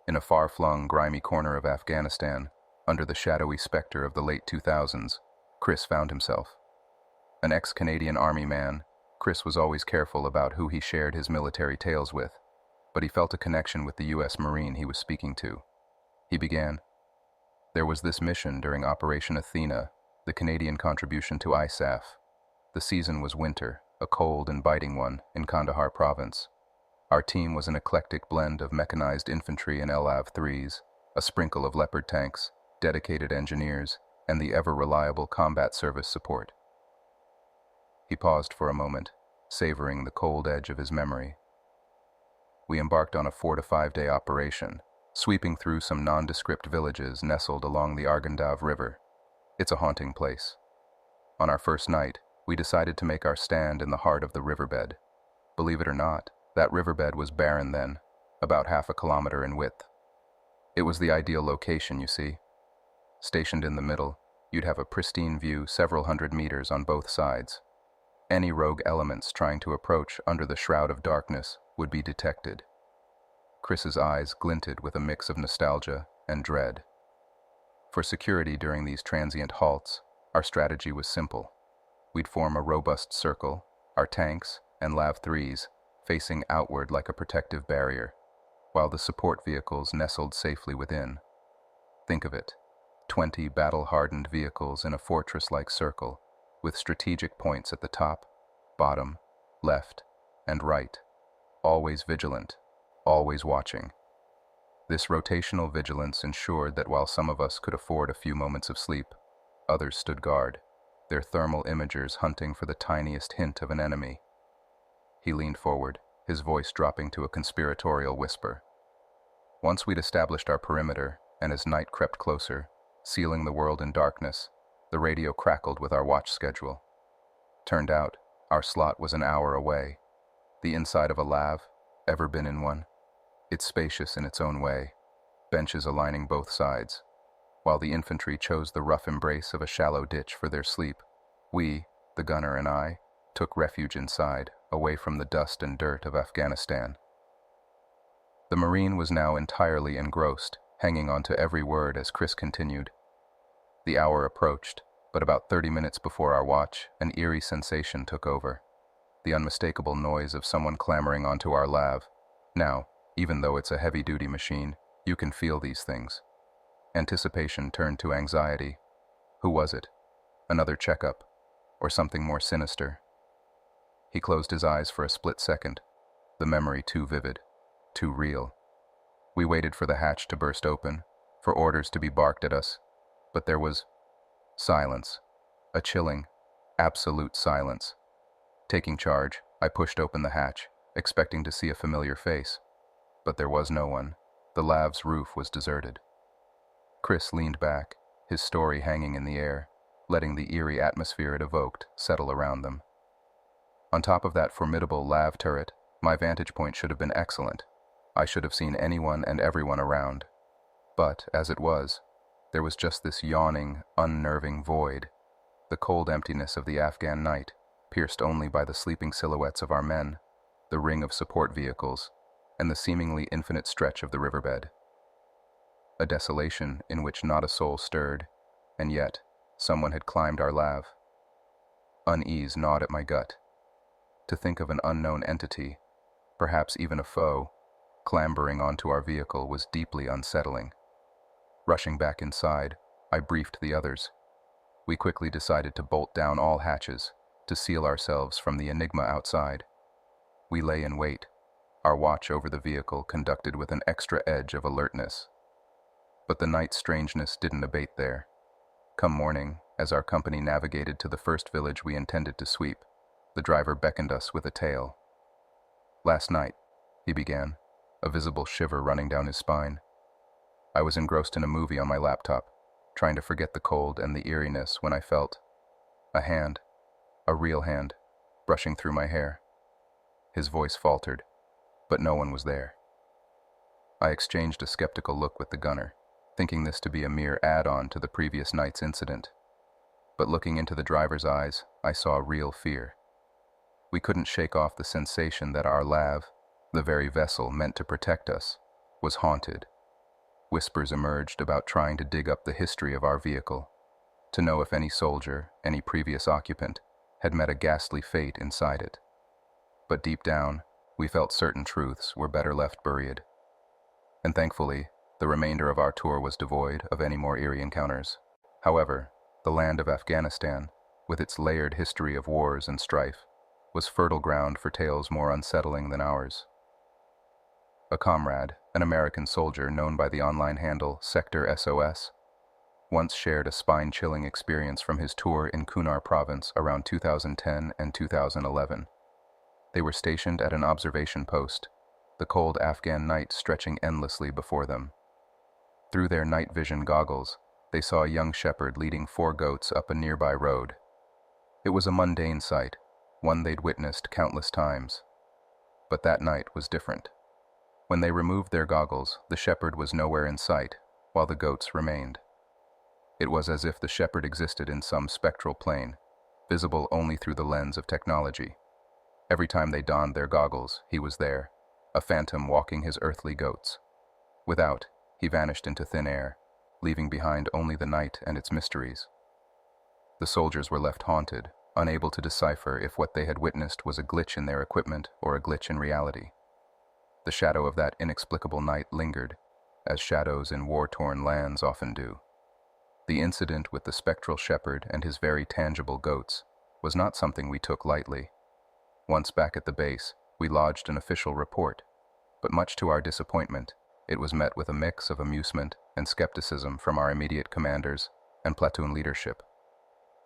In a far-flung, grimy corner of Afghanistan, under the shadowy specter of the late 2000s, Chris found himself. An ex-Canadian Army man, Chris was always careful about who he shared his military tales with, but he felt a connection with the U.S. Marine he was speaking to. He began. There was this mission during Operation Athena, the Canadian contribution to ISAF. The season was winter, a cold and biting one, in Kandahar province. Our team was an eclectic blend of mechanized infantry and LAV-3s, a sprinkle of Leopard tanks, dedicated engineers, and the ever-reliable combat service support. He paused for a moment, savoring the cold edge of his memory. We embarked on a 4 to 5 day operation, sweeping through some nondescript villages nestled along the Argandav River. It's a haunting place. On our first night, we decided to make our stand in the heart of the riverbed. Believe it or not, that riverbed was barren then, about half a kilometer in width. It was the ideal location, you see. Stationed in the middle, you'd have a pristine view several hundred meters on both sides. Any rogue elements trying to approach under the shroud of darkness would be detected. Chris's eyes glinted with a mix of nostalgia and dread. For security during these transient halts, our strategy was simple. We'd form a robust circle, our tanks and LAV-3s facing outward like a protective barrier, while the support vehicles nestled safely within. Think of it, 20 battle-hardened vehicles in a fortress-like circle, with strategic points at the top, bottom, left, and right, always vigilant, always watching. This rotational vigilance ensured that while some of us could afford a few moments of sleep, others stood guard, their thermal imagers hunting for the tiniest hint of an enemy. He leaned forward, his voice dropping to a conspiratorial whisper. Once we'd established our perimeter, and as night crept closer, sealing the world in darkness, the radio crackled with our watch schedule. Turned out, our slot was an hour away. The inside of a LAV, ever been in one? It's spacious in its own way, benches aligning both sides. While the infantry chose the rough embrace of a shallow ditch for their sleep, we, the gunner and I, took refuge inside, away from the dust and dirt of Afghanistan. The Marine was now entirely engrossed, hanging on to every word as Chris continued. The hour approached, but about 30 minutes before our watch, an eerie sensation took over. The unmistakable noise of someone clambering onto our LAV. Now, even though it's a heavy-duty machine, you can feel these things. Anticipation turned to anxiety. Who was it? Another checkup? Or something more sinister? He closed his eyes for a split second, the memory too vivid, too real. We waited for the hatch to burst open, for orders to be barked at us, but there was silence, a chilling, absolute silence. Taking charge, I pushed open the hatch, expecting to see a familiar face. But there was no one. The LAV's roof was deserted. Chris leaned back, his story hanging in the air, letting the eerie atmosphere it evoked settle around them. On top of that formidable LAV turret, my vantage point should have been excellent. I should have seen anyone and everyone around. But, as it was, there was just this yawning, unnerving void, the cold emptiness of the Afghan night, pierced only by the sleeping silhouettes of our men, the ring of support vehicles, and the seemingly infinite stretch of the riverbed. A desolation in which not a soul stirred, and yet someone had climbed our LAV. Unease gnawed at my gut. To think of an unknown entity, perhaps even a foe, clambering onto our vehicle was deeply unsettling. Rushing back inside, I briefed the others. We quickly decided to bolt down all hatches, to seal ourselves from the enigma outside. We lay in wait, our watch over the vehicle conducted with an extra edge of alertness. But the night's strangeness didn't abate there. Come morning, as our company navigated to the first village we intended to sweep, the driver beckoned us with a tale. Last night, he began, a visible shiver running down his spine. I was engrossed in a movie on my laptop, trying to forget the cold and the eeriness when I felt a hand, a real hand, brushing through my hair. His voice faltered, but no one was there. I exchanged a skeptical look with the gunner, thinking this to be a mere add-on to the previous night's incident. But looking into the driver's eyes, I saw real fear. We couldn't shake off the sensation that our LAV, the very vessel meant to protect us, was haunted, Whispers emerged about trying to dig up the history of our vehicle, to know if any soldier, any previous occupant, had met a ghastly fate inside it. But deep down, we felt certain truths were better left buried. And thankfully, the remainder of our tour was devoid of any more eerie encounters. However, the land of Afghanistan, with its layered history of wars and strife, was fertile ground for tales more unsettling than ours. A comrade, an American soldier known by the online handle Sector SOS, once shared a spine-chilling experience from his tour in Kunar province around 2010 and 2011. They were stationed at an observation post, the cold Afghan night stretching endlessly before them. Through their night vision goggles, they saw a young shepherd leading 4 goats up a nearby road. It was a mundane sight, one they'd witnessed countless times. But that night was different. When they removed their goggles, the shepherd was nowhere in sight, while the goats remained. It was as if the shepherd existed in some spectral plane, visible only through the lens of technology. Every time they donned their goggles, he was there, a phantom walking his earthly goats. Without, he vanished into thin air, leaving behind only the night and its mysteries. The soldiers were left haunted, unable to decipher if what they had witnessed was a glitch in their equipment or a glitch in reality. The shadow of that inexplicable night lingered, as shadows in war-torn lands often do. The incident with the spectral shepherd and his very tangible goats was not something we took lightly. Once back at the base, we lodged an official report, but much to our disappointment, it was met with a mix of amusement and skepticism from our immediate commanders and platoon leadership.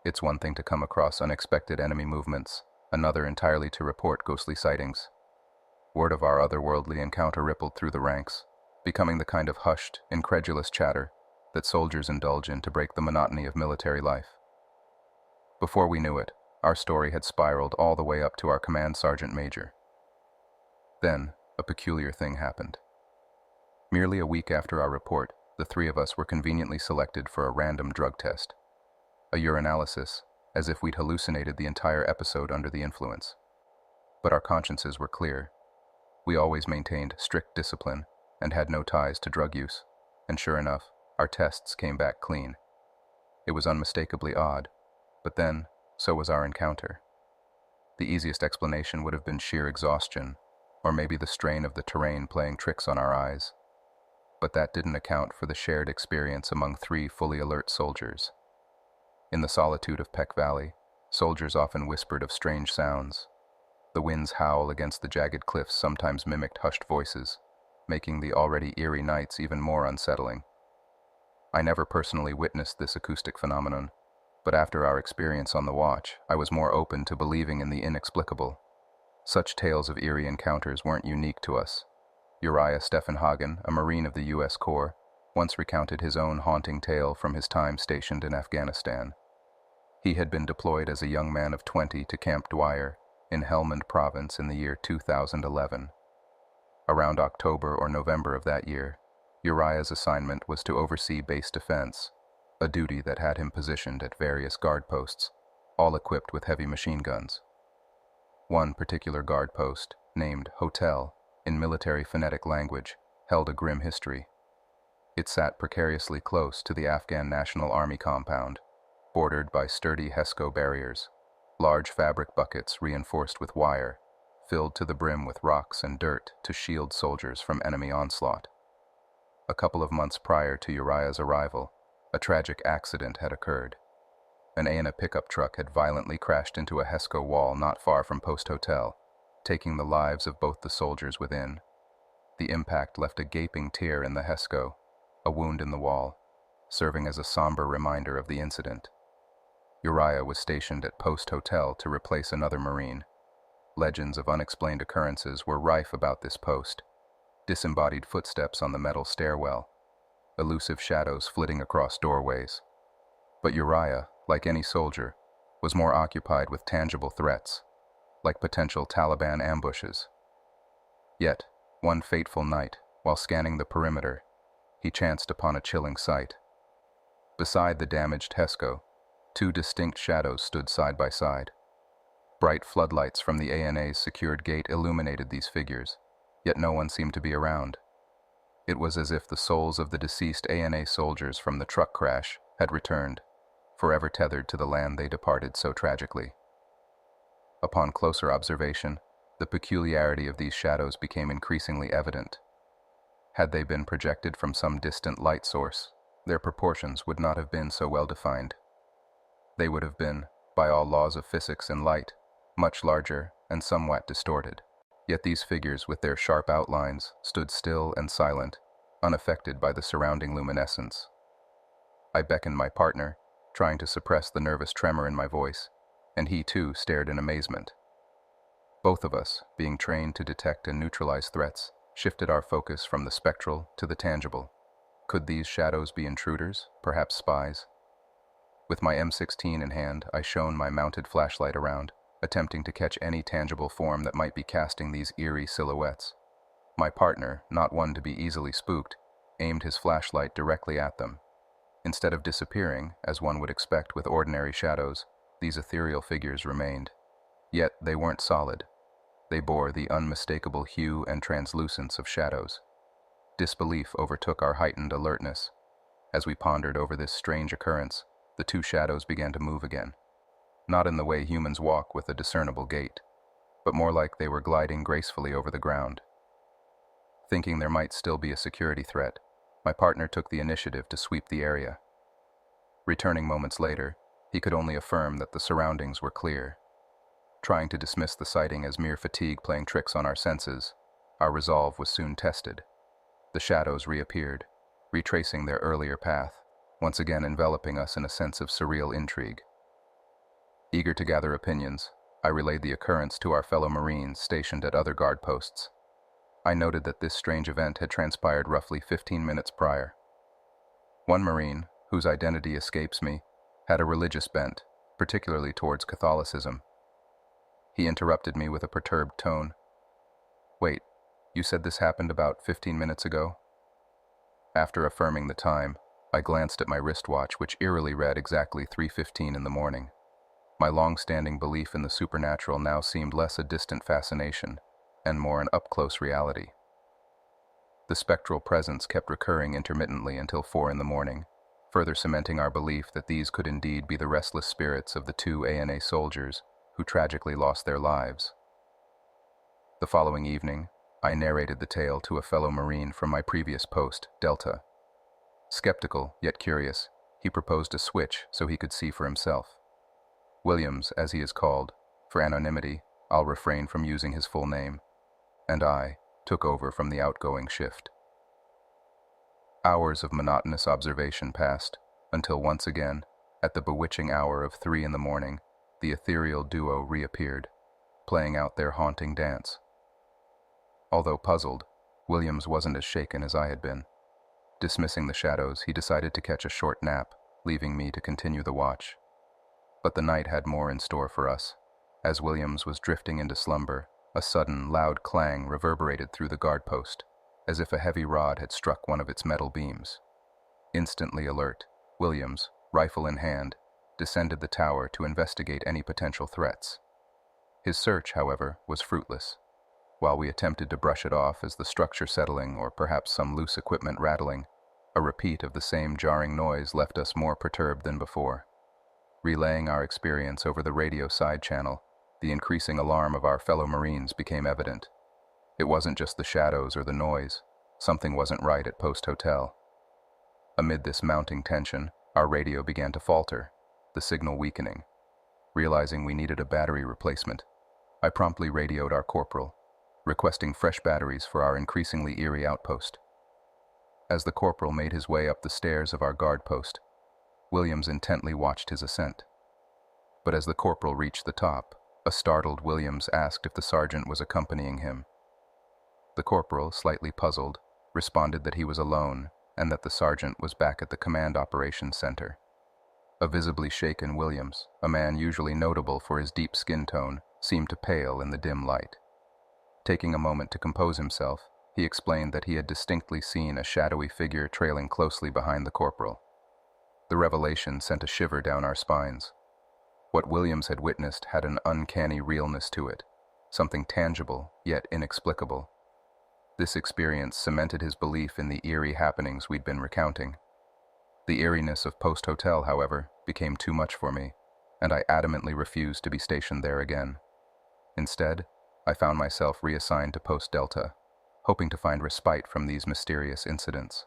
It's one thing to come across unexpected enemy movements, another entirely to report ghostly sightings. Word of our otherworldly encounter rippled through the ranks, becoming the kind of hushed, incredulous chatter that soldiers indulge in to break the monotony of military life. Before we knew it, our story had spiraled all the way up to our command sergeant major. Then, a peculiar thing happened. Merely a week after our report, the 3 of us were conveniently selected for a random drug test. A urinalysis, as if we'd hallucinated the entire episode under the influence. But our consciences were clear. We always maintained strict discipline and had no ties to drug use, and sure enough, our tests came back clean. It was unmistakably odd, but then, so was our encounter. The easiest explanation would have been sheer exhaustion, or maybe the strain of the terrain playing tricks on our eyes. But that didn't account for the shared experience among 3 fully alert soldiers. In the solitude of Peck Valley, soldiers often whispered of strange sounds. The wind's howl against the jagged cliffs sometimes mimicked hushed voices, making the already eerie nights even more unsettling. I never personally witnessed this acoustic phenomenon, but after our experience on the watch, I was more open to believing in the inexplicable. Such tales of eerie encounters weren't unique to us. Uriah Steffenhagen, a Marine of the U.S. Corps, once recounted his own haunting tale from his time stationed in Afghanistan. He had been deployed as a young man of 20 to Camp Dwyer in Helmand Province in the year 2011. Around October or November of that year, Uriah's assignment was to oversee base defense, a duty that had him positioned at various guard posts, all equipped with heavy machine guns. One particular guard post, named Hotel, in military phonetic language, held a grim history. It sat precariously close to the Afghan National Army compound, bordered by sturdy HESCO barriers, large fabric buckets reinforced with wire, filled to the brim with rocks and dirt to shield soldiers from enemy onslaught. A couple of months prior to Uriah's arrival, a tragic accident had occurred. An AN pickup truck had violently crashed into a HESCO wall not far from Post Hotel, taking the lives of both the soldiers within. The impact left a gaping tear in the HESCO, a wound in the wall, serving as a somber reminder of the incident. Uriah was stationed at Post Hotel to replace another Marine. Legends of unexplained occurrences were rife about this post. Disembodied footsteps on the metal stairwell, elusive shadows flitting across doorways. But Uriah, like any soldier, was more occupied with tangible threats, like potential Taliban ambushes. Yet, one fateful night, while scanning the perimeter, he chanced upon a chilling sight. Beside the damaged HESCO, 2 distinct shadows stood side by side. Bright floodlights from the ANA's secured gate illuminated these figures, yet no one seemed to be around. It was as if the souls of the deceased ANA soldiers from the truck crash had returned, forever tethered to the land they departed so tragically. Upon closer observation, the peculiarity of these shadows became increasingly evident. Had they been projected from some distant light source, their proportions would not have been so well defined. They would have been, by all laws of physics and light, much larger and somewhat distorted. Yet these figures with their sharp outlines stood still and silent, unaffected by the surrounding luminescence. I beckoned my partner, trying to suppress the nervous tremor in my voice, and he too stared in amazement. Both of us, being trained to detect and neutralize threats, shifted our focus from the spectral to the tangible. Could these shadows be intruders, perhaps spies? With my M16 in hand, I shone my mounted flashlight around, attempting to catch any tangible form that might be casting these eerie silhouettes. My partner, not one to be easily spooked, aimed his flashlight directly at them. Instead of disappearing, as one would expect with ordinary shadows, these ethereal figures remained. Yet they weren't solid. They bore the unmistakable hue and translucence of shadows. Disbelief overtook our heightened alertness. As we pondered over this strange occurrence, the two shadows began to move again. Not in the way humans walk with a discernible gait, but more like they were gliding gracefully over the ground. Thinking there might still be a security threat, my partner took the initiative to sweep the area. Returning moments later, he could only affirm that the surroundings were clear. Trying to dismiss the sighting as mere fatigue playing tricks on our senses, our resolve was soon tested. The shadows reappeared, retracing their earlier path, once again enveloping us in a sense of surreal intrigue. Eager to gather opinions, I relayed the occurrence to our fellow Marines stationed at other guard posts. I noted that this strange event had transpired roughly 15 minutes prior. One Marine, whose identity escapes me, had a religious bent, particularly towards Catholicism. He interrupted me with a perturbed tone. "Wait, you said this happened about 15 minutes ago?" After affirming the time, I glanced at my wristwatch, which eerily read exactly 3:15 in the morning. My long-standing belief in the supernatural now seemed less a distant fascination, and more an up-close reality. The spectral presence kept recurring intermittently until 4 in the morning, further cementing our belief that these could indeed be the restless spirits of the two ANA soldiers who tragically lost their lives. The following evening, I narrated the tale to a fellow Marine from my previous post, Delta. Skeptical, yet curious, he proposed a switch so he could see for himself. Williams, as he is called, for anonymity, I'll refrain from using his full name, and I took over from the outgoing shift. Hours of monotonous observation passed, until once again, at the bewitching hour of 3 in the morning, the ethereal duo reappeared, playing out their haunting dance. Although puzzled, Williams wasn't as shaken as I had been. Dismissing the shadows, he decided to catch a short nap, leaving me to continue the watch. But the night had more in store for us. As Williams was drifting into slumber, a sudden, loud clang reverberated through the guard post, as if a heavy rod had struck one of its metal beams. Instantly alert, Williams, rifle in hand, descended the tower to investigate any potential threats. His search, however, was fruitless. While we attempted to brush it off as the structure settling or perhaps some loose equipment rattling, a repeat of the same jarring noise left us more perturbed than before. Relaying our experience over the radio side channel, the increasing alarm of our fellow Marines became evident. It wasn't just the shadows or the noise. Something wasn't right at Post Hotel. Amid this mounting tension, our radio began to falter, the signal weakening. Realizing we needed a battery replacement, I promptly radioed our corporal, requesting fresh batteries for our increasingly eerie outpost. As the corporal made his way up the stairs of our guard post, Williams intently watched his ascent. But as the corporal reached the top, a startled Williams asked if the sergeant was accompanying him. The corporal, slightly puzzled, responded that he was alone and that the sergeant was back at the command operations center. A visibly shaken Williams, a man usually notable for his deep skin tone, seemed to pale in the dim light. Taking a moment to compose himself, he explained that he had distinctly seen a shadowy figure trailing closely behind the corporal. The revelation sent a shiver down our spines. What Williams had witnessed had an uncanny realness to it, something tangible yet inexplicable. This experience cemented his belief in the eerie happenings we'd been recounting. The eeriness of Post Hotel, however, became too much for me, and I adamantly refused to be stationed there again. Instead, I found myself reassigned to Post Delta, hoping to find respite from these mysterious incidents.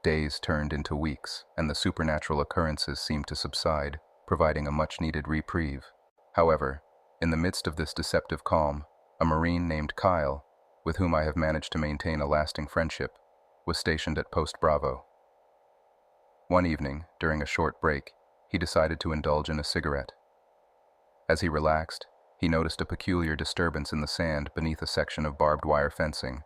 Days turned into weeks, and the supernatural occurrences seemed to subside, providing a much-needed reprieve. However, in the midst of this deceptive calm, a Marine named Kyle, with whom I have managed to maintain a lasting friendship, was stationed at Post Bravo. One evening, during a short break, he decided to indulge in a cigarette. As he relaxed, he noticed a peculiar disturbance in the sand beneath a section of barbed wire fencing.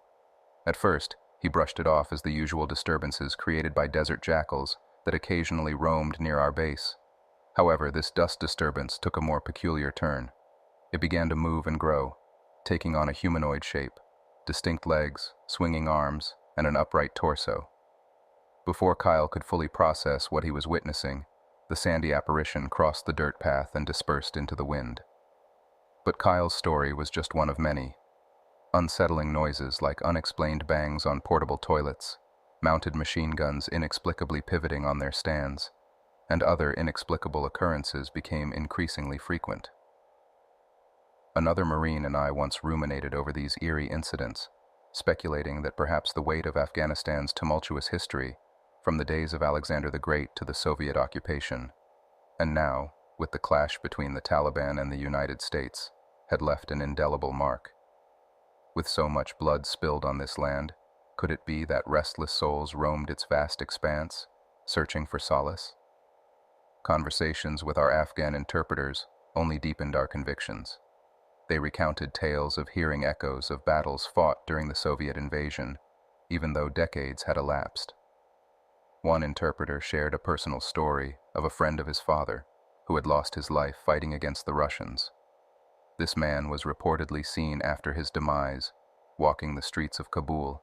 At first, he brushed it off as the usual disturbances created by desert jackals that occasionally roamed near our base. However, this dust disturbance took a more peculiar turn. It began to move and grow, taking on a humanoid shape, distinct legs, swinging arms, and an upright torso. Before Kyle could fully process what he was witnessing, the sandy apparition crossed the dirt path and dispersed into the wind. But Kyle's story was just one of many. Unsettling noises like unexplained bangs on portable toilets, mounted machine guns inexplicably pivoting on their stands, and other inexplicable occurrences became increasingly frequent. Another Marine and I once ruminated over these eerie incidents, speculating that perhaps the weight of Afghanistan's tumultuous history, from the days of Alexander the Great to the Soviet occupation, and now, with the clash between the Taliban and the United States, had left an indelible mark. With so much blood spilled on this land, could it be that restless souls roamed its vast expanse, searching for solace? Conversations with our Afghan interpreters only deepened our convictions. They recounted tales of hearing echoes of battles fought during the Soviet invasion, even though decades had elapsed. One interpreter shared a personal story of a friend of his father who had lost his life fighting against the Russians. This man was reportedly seen after his demise, walking the streets of Kabul,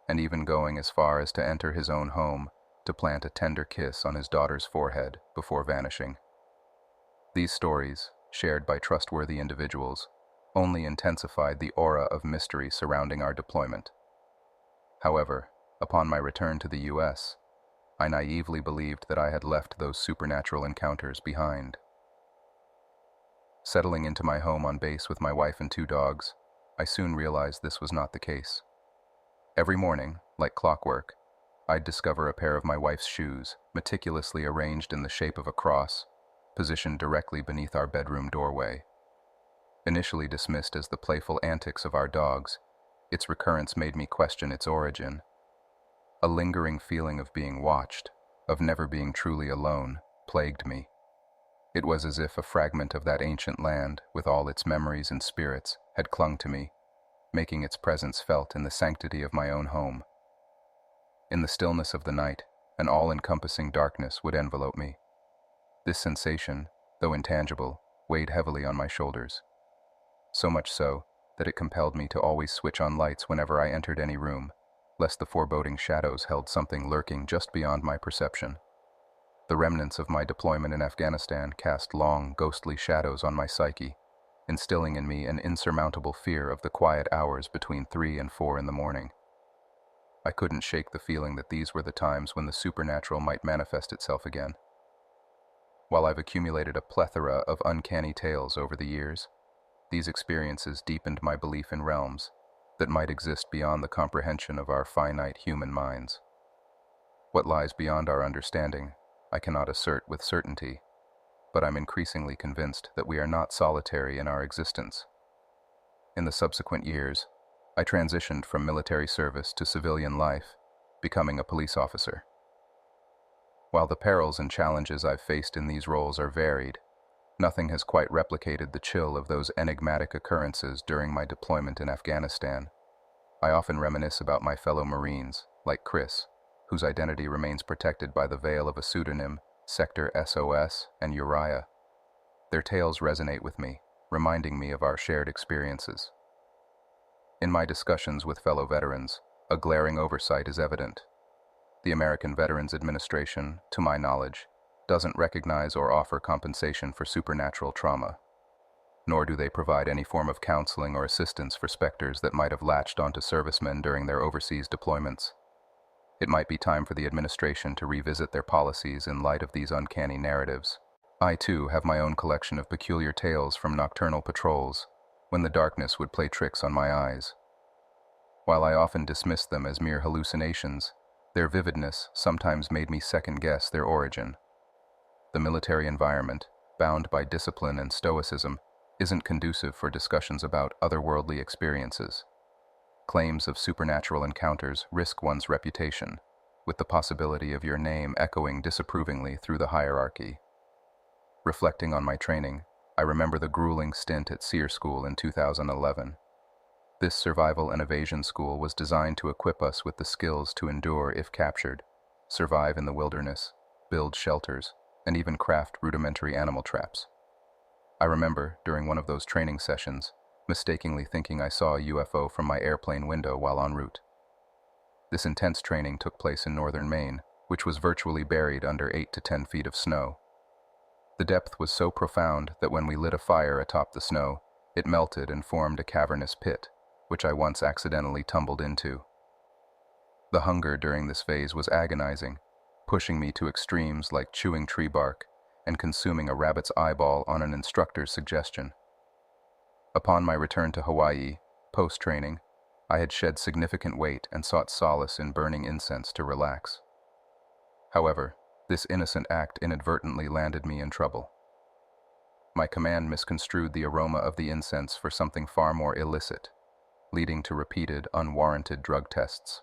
and even going as far as to enter his own home to plant a tender kiss on his daughter's forehead before vanishing. These stories, shared by trustworthy individuals, only intensified the aura of mystery surrounding our deployment. However, upon my return to the U.S., I naively believed that I had left those supernatural encounters behind. Settling into my home on base with my wife and 2 dogs, I soon realized this was not the case. Every morning, like clockwork, I'd discover a pair of my wife's shoes, meticulously arranged in the shape of a cross, positioned directly beneath our bedroom doorway. Initially dismissed as the playful antics of our dogs, its recurrence made me question its origin. A lingering feeling of being watched, of never being truly alone, plagued me. It was as if a fragment of that ancient land, with all its memories and spirits, had clung to me, making its presence felt in the sanctity of my own home. In the stillness of the night, an all-encompassing darkness would envelope me. This sensation, though intangible, weighed heavily on my shoulders. So much so that it compelled me to always switch on lights whenever I entered any room, lest the foreboding shadows held something lurking just beyond my perception. The remnants of my deployment in Afghanistan cast long, ghostly shadows on my psyche, instilling in me an insurmountable fear of the quiet hours between 3 and 4 in the morning. I couldn't shake the feeling that these were the times when the supernatural might manifest itself again. While I've accumulated a plethora of uncanny tales over the years, these experiences deepened my belief in realms that might exist beyond the comprehension of our finite human minds. What lies beyond our understanding, I cannot assert with certainty, but I'm increasingly convinced that we are not solitary in our existence. In the subsequent years, I transitioned from military service to civilian life, becoming a police officer. While the perils and challenges I've faced in these roles are varied, nothing has quite replicated the chill of those enigmatic occurrences during my deployment in Afghanistan. I often reminisce about my fellow Marines, like Chris, whose identity remains protected by the veil of a pseudonym, Sector SOS, and Uriah. Their tales resonate with me, reminding me of our shared experiences. In my discussions with fellow veterans, a glaring oversight is evident. The American Veterans Administration, to my knowledge, doesn't recognize or offer compensation for supernatural trauma. nor do they provide any form of counseling or assistance for specters that might have latched onto servicemen during their overseas deployments. It might be time for the administration to revisit their policies in light of these uncanny narratives. I, too, have my own collection of peculiar tales from nocturnal patrols, when the darkness would play tricks on my eyes. While I often dismissed them as mere hallucinations, their vividness sometimes made me second-guess their origin. The military environment, bound by discipline and stoicism, isn't conducive for discussions about otherworldly experiences. Claims of supernatural encounters risk one's reputation, with the possibility of your name echoing disapprovingly through the hierarchy. Reflecting on my training, I remember the grueling stint at SEER School in 2011. This survival and evasion school was designed to equip us with the skills to endure if captured, survive in the wilderness, build shelters, and even craft rudimentary animal traps. I remember, during one of those training sessions, mistakenly thinking I saw a UFO from my airplane window while en route. This intense training took place in northern Maine, which was virtually buried under 8 to 10 feet of snow. The depth was so profound that when we lit a fire atop the snow, it melted and formed a cavernous pit, which I once accidentally tumbled into. The hunger during this phase was agonizing, pushing me to extremes like chewing tree bark and consuming a rabbit's eyeball on an instructor's suggestion. Upon my return to Hawaii, post-training, I had shed significant weight and sought solace in burning incense to relax. However, this innocent act inadvertently landed me in trouble. My command misconstrued the aroma of the incense for something far more illicit, leading to repeated, unwarranted drug tests.